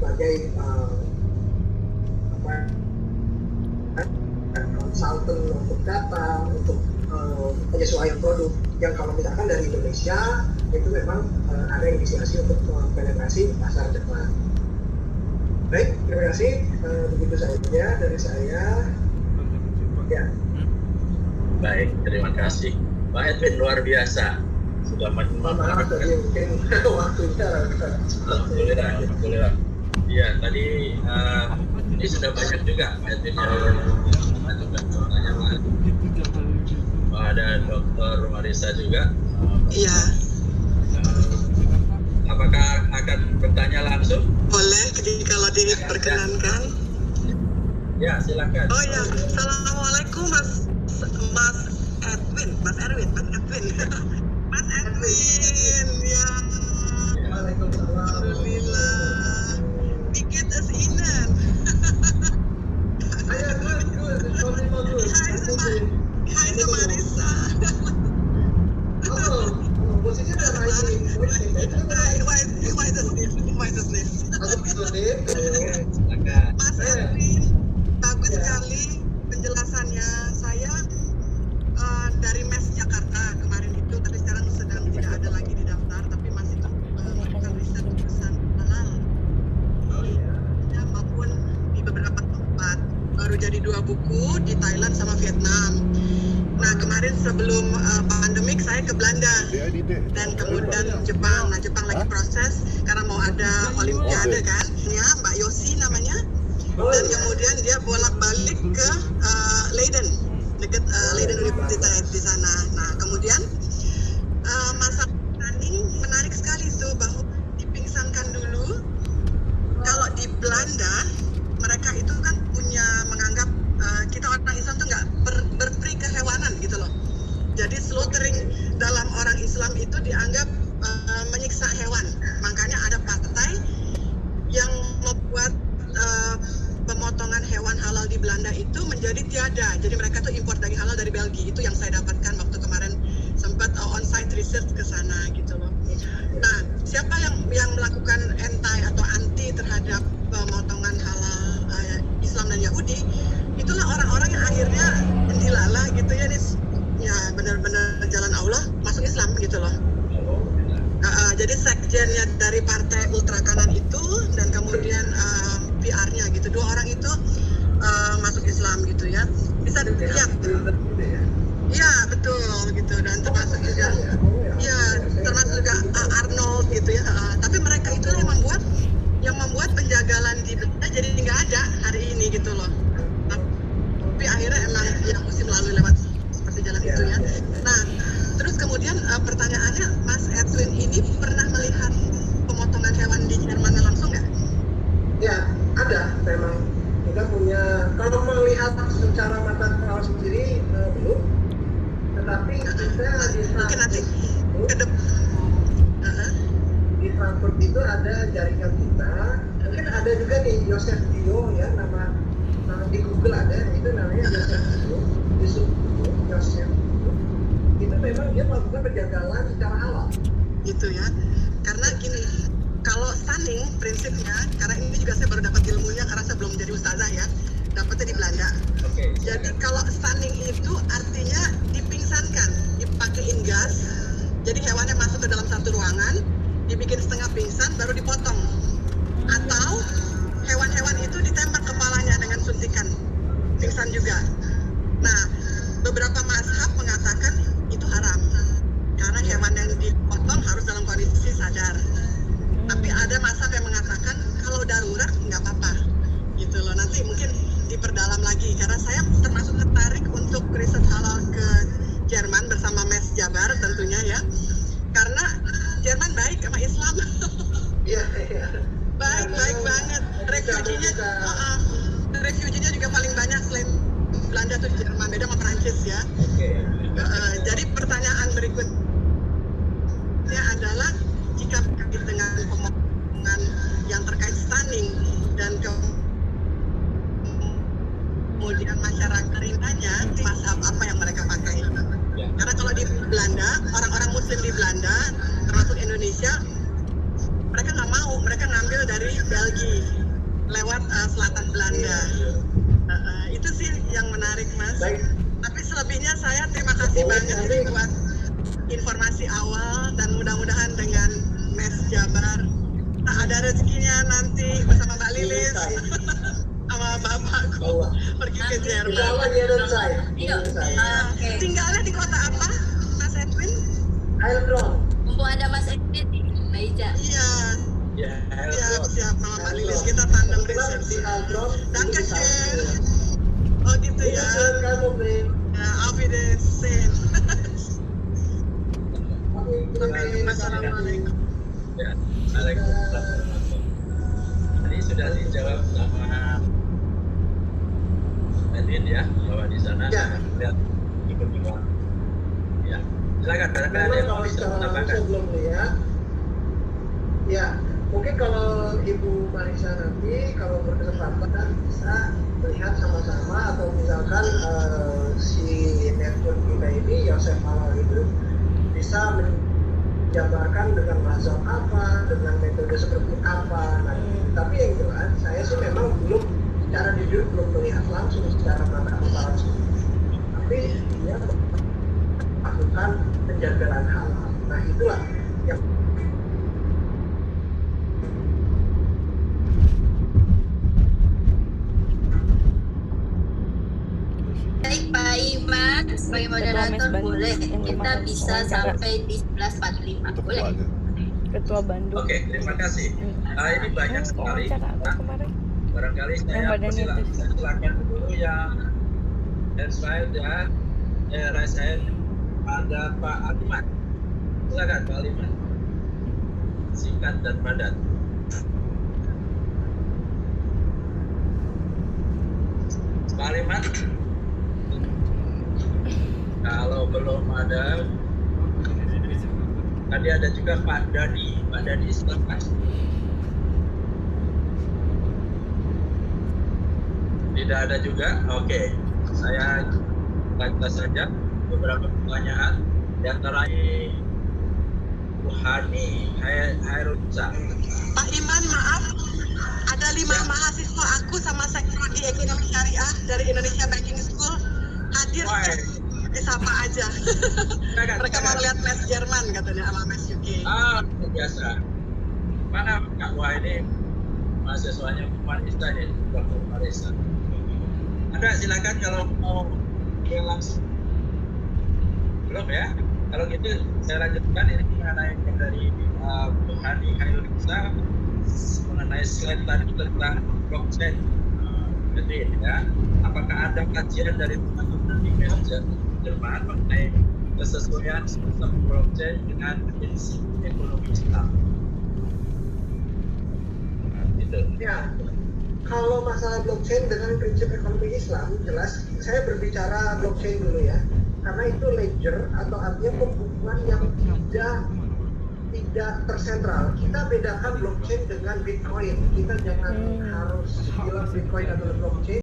sebagai konsultan untuk data, untuk penyesuaian produk yang kalau misalkan dari Indonesia itu memang ada inisiasi untuk penetrasi pasar Jepang. Baik, terima kasih. Begitu saja dari saya. Ya. Baik, terima kasih. Pak Edwin luar biasa. Sudah Maaf tadi mungkin waktunya. Alhamdulillah. Iya, tadi ini sudah banyak juga Pak Edwin yang ada Dr. Marisa juga. Iya. Apakah akan bertanya langsung? Boleh, kalau diperkenankan. Ya, silakan. Oh ya, assalamualaikum Mas Edwin. Mas Edwin, ya. Waalaikumsalam. Alhamdulillah. Dikit asinan. Hai sama Marisa. Posisinya udah naik. Why the sniff? Silakan. Mas Edwin, bagus sekali penjelasannya. Saya dari MES Jakarta kemarin itu, tapi sekarang sedang tidak ada lagi di daftar, tapi masih melakukan riset perusahaan halal ya, maupun di beberapa tempat. Baru jadi 2 buku di Thailand sama Vietnam. Nah, kemarin sebelum pandemik saya ke Belanda dan kemudian Jepang. Nah, Jepang lagi proses karena mau ada Olimpiade kan, ya Mbak Yosi namanya. Dan kemudian dia bolak-balik ke Leiden, dekat Leiden University di sana. Nah, kemudian masa planning menarik sekali tuh, bahwa dipingsankan dulu. Kalau di Belanda mereka itu kan punya menganggap kita orang Islam tuh nggak berperi kehewanan gitu loh. Jadi slaughtering dalam orang Islam itu dianggap menyiksa hewan. Makanya ada partai yang membuat pemotongan hewan halal di Belanda itu menjadi tiada. Jadi mereka tuh impor daging halal dari Belgia. Itu yang saya dapatkan waktu kemarin sempat on-site research ke sana gitu loh. Nah, siapa yang melakukan anti terhadap pemotongan halal Islam dan Yahudi? Itulah orang-orang yang akhirnya dilala gitu ya, nih ya benar-benar jalan Allah masuk Islam gitu loh. Jadi sekjennya dari partai ultra kanan itu dan kemudian PR-nya gitu, 2 orang itu masuk Islam gitu ya, bisa dilihat. Iya betul gitu, dan termasuk juga Arnold gitu ya. Tapi mereka itu yang membuat penjagalan di Belanda jadi nggak ada hari ini gitu loh. Tapi akhirnya emang yang mesti melalui lewat seperti jalan itu ya. Nah, terus kemudian pertanyaannya, Mas Edwin ini pernah melihat pemotongan hewan di Jerman langsung nggak? Ya, ada memang. Kita punya, kalau melihat secara mata kepala sendiri belum. Tetapi kita di mungkin nanti ke depan. Di Frankfurt itu ada jaringan kita. Mungkin ada juga nih Joseph Dio ya, nama di Google ada, itu namanya Joseph Dio. Joseph Dio. Itu memang dia melakukan penjagalan secara halal. Gitu ya. Karena gini, kalau stunning prinsipnya, karena ini juga saya baru dapat ilmunya karena saya belum jadi ustazah ya, dapatnya di Belanda. Jadi kalau stunning itu artinya dipingsankan, dipakein gas, jadi hewannya masuk ke dalam satu ruangan, dibikin setengah pingsan, baru dipotong. Atau hewan-hewan itu ditembak kepalanya dengan suntikan, pingsan juga. Nah, beberapa mazhab mengatakan itu haram, karena hewan yang dipotong harus dalam kondisi sadar. Tapi ada mazhab yang mengatakan kalau darurat nggak apa-apa, gitu loh. Nanti mungkin diperdalam lagi, karena saya termasuk tertarik untuk riset halal ke Jerman bersama MES Jabar tentunya ya, karena Jerman baik sama Islam. Iya. Baik banget. Refuginya juga paling banyak selain Belanda tuh di Jerman, beda sama Perancis ya. Jadi pertanyaan berikutnya adalah, jika terkait dengan pemotongan yang terkait stunning dan kemudian masyarakat rintanya, mazhab apa yang mereka pakai? Karena kalau di Belanda, orang-orang Muslim di Belanda, termasuk Indonesia, mereka nggak mau, mereka ngambil dari dari Belgia lewat selatan Belanda. Itu sih yang menarik, Mas. Baik. Tapi selebihnya saya terima kasih banget ini buat informasi awal, dan mudah-mudahan dengan Mes Jabar tak ada rezekinya nanti bersama Mbak Lilis sama bapakku pergi ke Jerman. Insya Allah dia dan saya. Iya. Tinggalnya di kota apa, Mas Edwin? Heilbronn. Mumpung ada Mas Edwin nih, Mbak Ica. Iya, Ya, siap sama Mbak Lilis, kita tandem Di riset. Heilbronn. Danke schön. Oh gitu ya. Kein Problem. Ya, auf Wiedersehen. Assalamualaikum. ya. Waalaikumsalam. Tadi sudah dijawab sama Edwin ya, bahwa di sana Ya. lihat ikut juga. Ya, silakan. Barangkali ada Memang yang mau kalau bisa secara menambahkan. langsung belum lihat, ya mungkin kalau Ibu Marisa nanti kalau berkesempatan bisa melihat sama-sama, atau misalkan si network kita ini Yosef Halal itu bisa menjabarkan dengan mazhab apa, dengan metode seperti apa. Nah, tapi yang jelas saya sih memang belum secara jujur belum melihat langsung secara mata langsung, tapi dia melakukan penjagalan halal. Nah itulah yang Baik Pak Iman, sebagai moderator boleh. Kita bisa sampai di 11.45. Untuk Boleh. keluarga. Ketua Bandung. Oke, terima kasih. Nah, ini banyak sekali. Wawancara aku Nah, kemarin. barangkali saya badannya itu. silakan dulu yang hand slide ya. Raise hand. Ada Pak Aliman. Silakan Pak Aliman. Singkat dan padat. Pak Aliman. Kalau belum ada, tadi ada juga Pak Dadi. Pak Dadi silakan. Tidak ada juga. Oke, saya baca saja beberapa pertanyaan. Di antara Ruhani Hairunsa. Pak Iman, maaf, ada 5 mahasiswa aku sama Sekrodi Ekonomi Syariah dari Indonesia Banking School hadir. Wah. Disapa aja. Mereka mau lihat Mes Jerman katanya sama Mes UK. Ah, biasa. Mana Kak Wah ini mahasiswanya Marisa ya, Dr. Marisa. Ada, silakan kalau mau yang langsung. Belum ya? Kalau gitu saya lanjutkan ini mengenai dari Ruhani Hairunsa mengenai slide tadi tentang blockchain. Jadi ya, apakah ada kajian dari teman-teman di Jerman mengenai kesesuaian sistem blockchain dengan prinsip ekonomi Islam? Gitu. ya, kalau masalah blockchain dengan prinsip ekonomi Islam, jelas saya berbicara blockchain dulu ya, karena itu ledger atau artinya pembukuan yang tidak tersentral. Kita bedakan blockchain dengan Bitcoin. Kita jangan harus bilang Bitcoin adalah blockchain.